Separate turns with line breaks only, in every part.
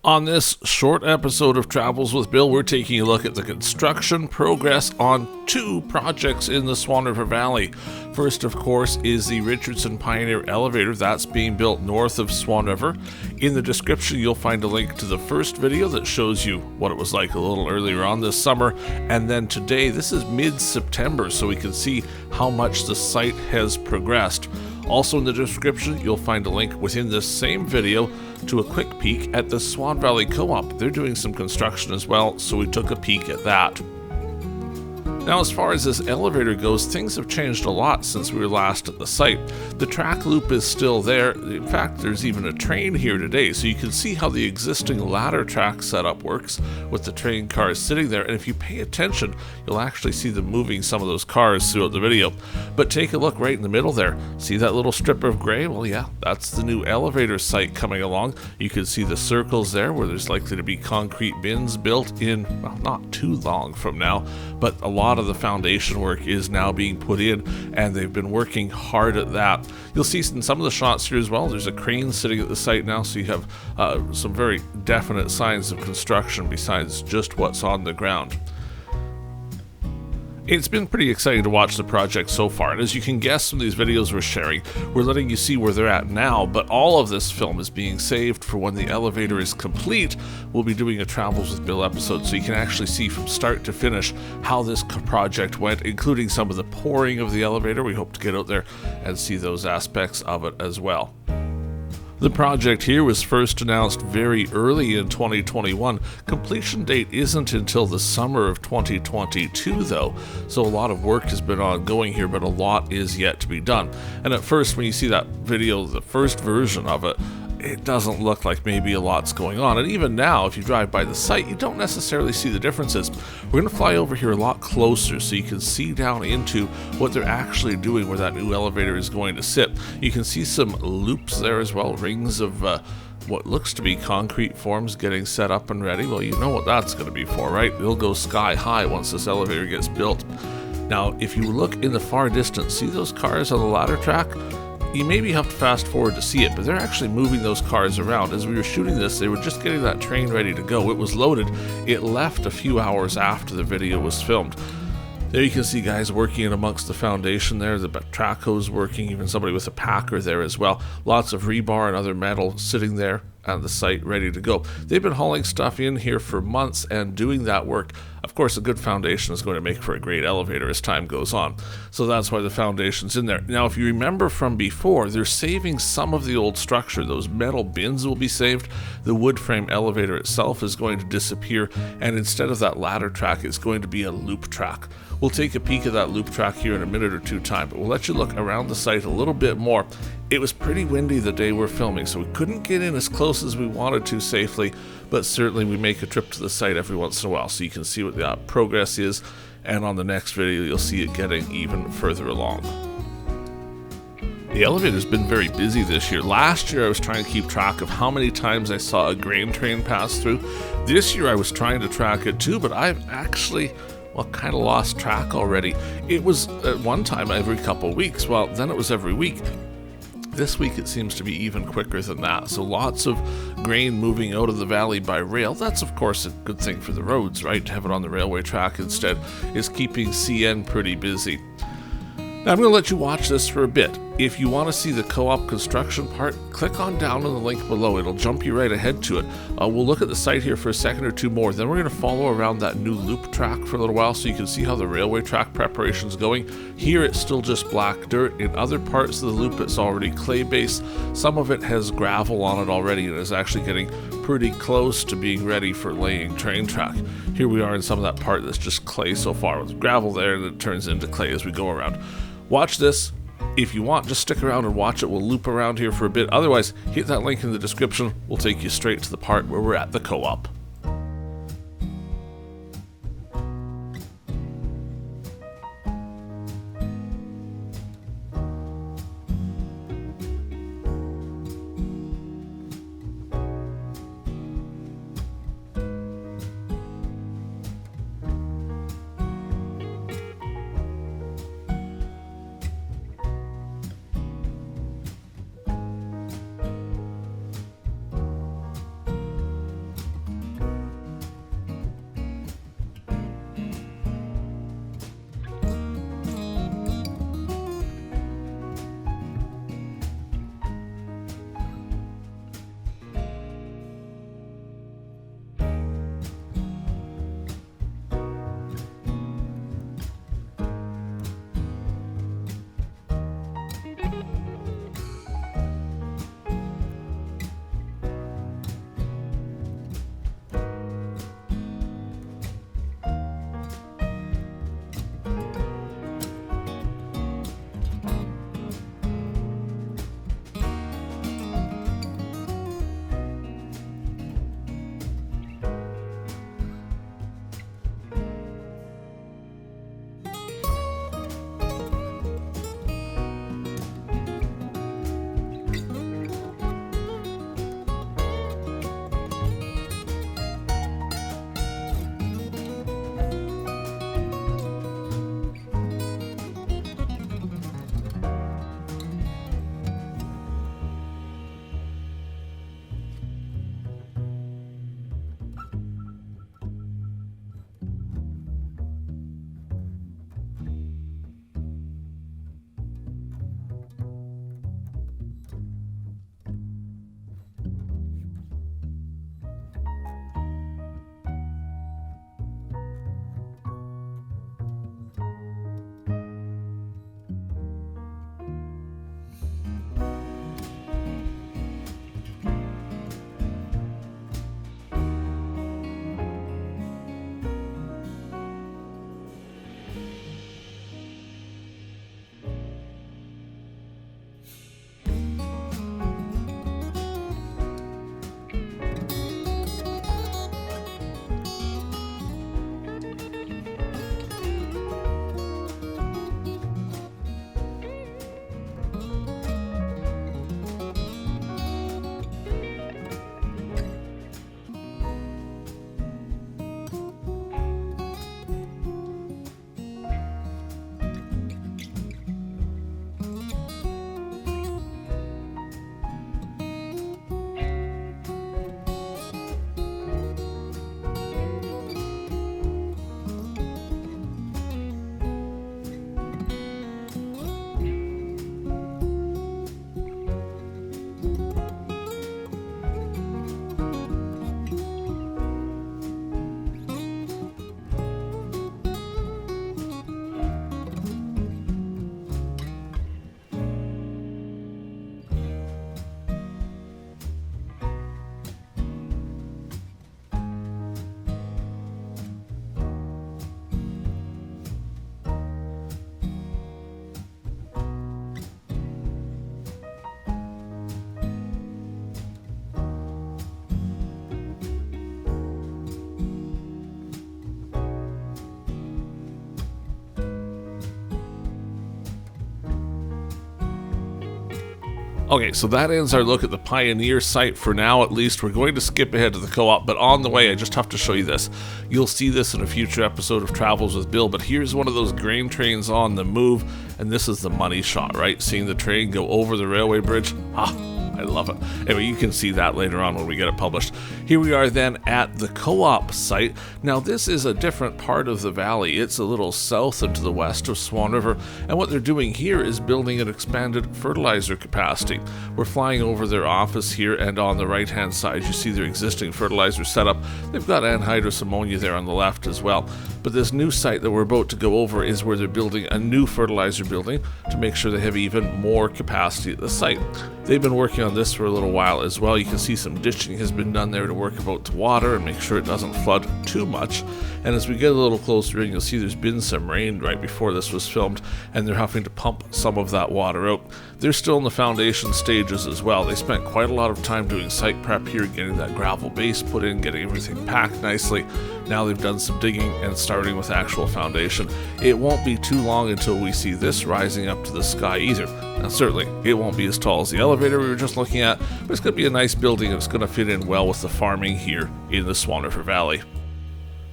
On this short episode of Travels with Bill, we're taking a look at the construction progress on two projects in the Swan River Valley. First, of course, is the Richardson Pioneer elevator that's being built north of Swan River. In the description, you'll find a link to the first video that shows you what it was like a little earlier on this summer. And then today, this is mid-September, so we can see how much the site has progressed. Also in the description, you'll find a link within this same video to a quick peek at the Swan Valley Co-op. They're doing some construction as well, so we took a peek at that. Now, as far as this elevator goes, things have changed a lot since we were last at the site. The track loop is still there. In fact, there's even a train here today, so you can see how the existing ladder track setup works with the train cars sitting there. And if you pay attention, you'll actually see them moving some of those cars throughout the video. But take a look right in the middle there. See that little strip of gray? Well, yeah, that's the new elevator site coming along. You can see the circles there where there's likely to be concrete bins built in, well, not too long from now, but a lot of the foundation work is now being put in, and they've been working hard at that. You'll see in some of the shots here as well, there's a crane sitting at the site now, so you have some very definite signs of construction besides just what's on the ground. It's been pretty exciting to watch the project so far, and as you can guess from these videos we're sharing, we're letting you see where they're at now, but all of this film is being saved for when the elevator is complete. We'll be doing a Travels with Bill episode, so you can actually see from start to finish how this project went, including some of the pouring of the elevator. We hope to get out there and see those aspects of it as well. The project here was first announced very early in 2021. Completion date isn't until the summer of 2022 though, so a lot of work has been ongoing here, but a lot is yet to be done. And at first, when you see that video, the first version of it, it doesn't look like maybe a lot's going on. And even now, if you drive by the site, you don't necessarily see the differences. We're going to fly over here a lot closer so you can see down into what they're actually doing where that new elevator is going to sit. You can see some loops there as well, rings of what looks to be concrete forms getting set up and ready. Well, you know what that's going to be for, right? It'll go sky high once this elevator gets built. Now, if you look in the far distance, see those cars on the ladder track? You maybe have to fast forward to see it, but they're actually moving those cars around. As we were shooting this, they were just getting that train ready to go. It was loaded. It left a few hours after the video was filmed. There you can see guys working in amongst the foundation there. The track hose working, even somebody with a packer there as well. Lots of rebar and other metal sitting there on the site ready to go. They've been hauling stuff in here for months and doing that work. Of course, a good foundation is going to make for a great elevator as time goes on. So that's why the foundation's in there. Now, if you remember from before, they're saving some of the old structure. Those metal bins will be saved. The wood frame elevator itself is going to disappear. And instead of that ladder track, it's going to be a loop track. We'll take a peek at that loop track here in a minute or two time, but we'll let you look around the site a little bit more. It was pretty windy the day we're filming, so we couldn't get in as close as we wanted to safely, but certainly we make a trip to the site every once in a while so you can see what the progress is, and on the next video you'll see it getting even further along. The elevator's been very busy this year. Last year I was trying to keep track of how many times I saw a grain train pass through. This year I was trying to track it too, but I've actually kind of lost track already. It was at one time every couple of weeks. Well, then it was every week. This week it seems to be even quicker than that. So lots of grain moving out of the valley by rail. That's of course a good thing for the roads, right? To have it on the railway track instead is keeping CN pretty busy. Now I'm going to let you watch this for a bit. If you want to see the co-op construction part, click on down on the link below. It'll jump you right ahead to it. We'll look at the site here for a second or two more. Then we're going to follow around that new loop track for a little while so you can see how the railway track preparation is going. Here it's still just black dirt. In other parts of the loop it's already clay base. Some of it has gravel on it already and is actually getting pretty close to being ready for laying train track. Here we are in some of that part that's just clay so far with gravel there, and it turns into clay as we go around. Watch this. If you want, just stick around and watch it. We'll loop around here for a bit. Otherwise, hit that link in the description. We'll take you straight to the part where we're at the co-op. Okay, so that ends our look at the Pioneer site for now, at least. We're going to skip ahead to the Co-op, but on the way, I just have to show you this. You'll see this in a future episode of Travels with Bill, but here's one of those grain trains on the move, and this is the money shot, right? Seeing the train go over the railway bridge. I love it. Anyway, you can see that later on when we get it published. Here we are then at the Co-op site. Now, this is a different part of the valley. It's a little south and to the west of Swan River, and what they're doing here is building an expanded fertilizer capacity. We're flying over their office here, and on the right-hand side, you see their existing fertilizer setup. They've got anhydrous ammonia there on the left as well. But this new site that we're about to go over is where they're building a new fertilizer building to make sure they have even more capacity at the site. They've been working on this for a little while as well. You can see some ditching has been done there to work about the water and make sure it doesn't flood too much. And as we get a little closer in, you'll see there's been some rain right before this was filmed, and they're having to pump some of that water out. They're still in the foundation stages as well. They spent quite a lot of time doing site prep here, getting that gravel base put in, getting everything packed nicely. Now they've done some digging and starting with actual foundation. It won't be too long until we see this rising up to the sky either. Now certainly, it won't be as tall as the elevator we were just looking at, but it's going to be a nice building and it's going to fit in well with the farming here in the Swan River Valley.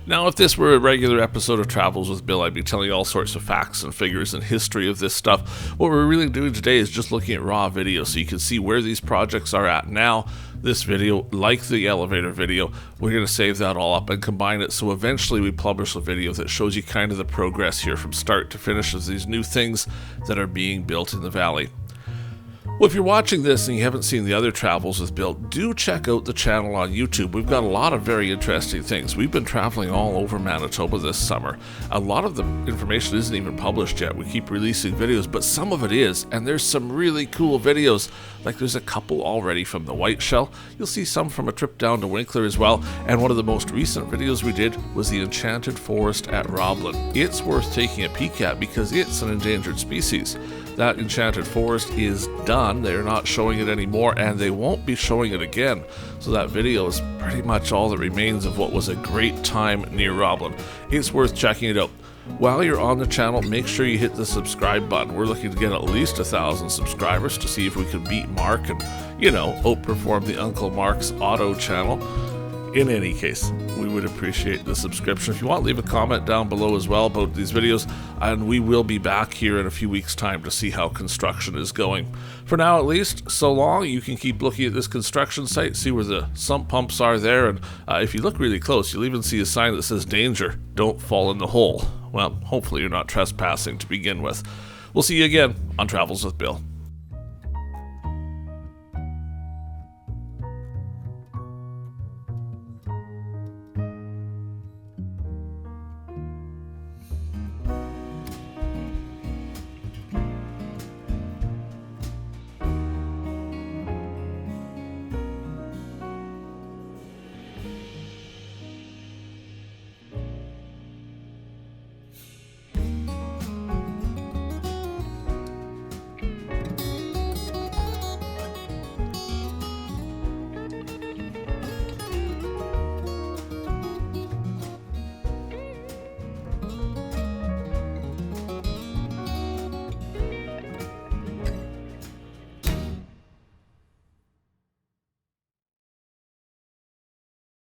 Now, if this were a regular episode of Travels with Bill, I'd be telling you all sorts of facts and figures and history of this stuff. What we're really doing today is just looking at raw video so you can see where these projects are at now. This video, like the elevator video, we're going to save that all up and combine it so eventually we publish a video that shows you kind of the progress here from start to finish of these new things that are being built in the valley. Well, if you're watching this and you haven't seen the other Travels with Bill, do check out the channel on YouTube. We've got a lot of very interesting things. We've been traveling all over Manitoba this summer. A lot of the information isn't even published yet. We keep releasing videos, but some of it is, and there's some really cool videos. Like there's a couple already from the White Shell. You'll see some from a trip down to Winkler as well, and one of the most recent videos we did was the Enchanted Forest at Roblin. It's worth taking a peek at because it's an endangered species. That Enchanted Forest is done. They're not showing it anymore, and they won't be showing it again. So that video is pretty much all that remains of what was a great time near Roblin. It's worth checking it out. While you're on the channel, make sure you hit the subscribe button. We're looking to get at least 1,000 subscribers to see if we can beat Mark and, outperform the Uncle Mark's Auto channel. In any case, we would appreciate the subscription. If you want, leave a comment down below as well about these videos, and we will be back here in a few weeks' time to see how construction is going. For now, at least, so long. You can keep looking at this construction site, see where the sump pumps are there, and if you look really close, you'll even see a sign that says, "Danger, don't fall in the hole." Well, hopefully you're not trespassing to begin with. We'll see you again on Travels with Bill.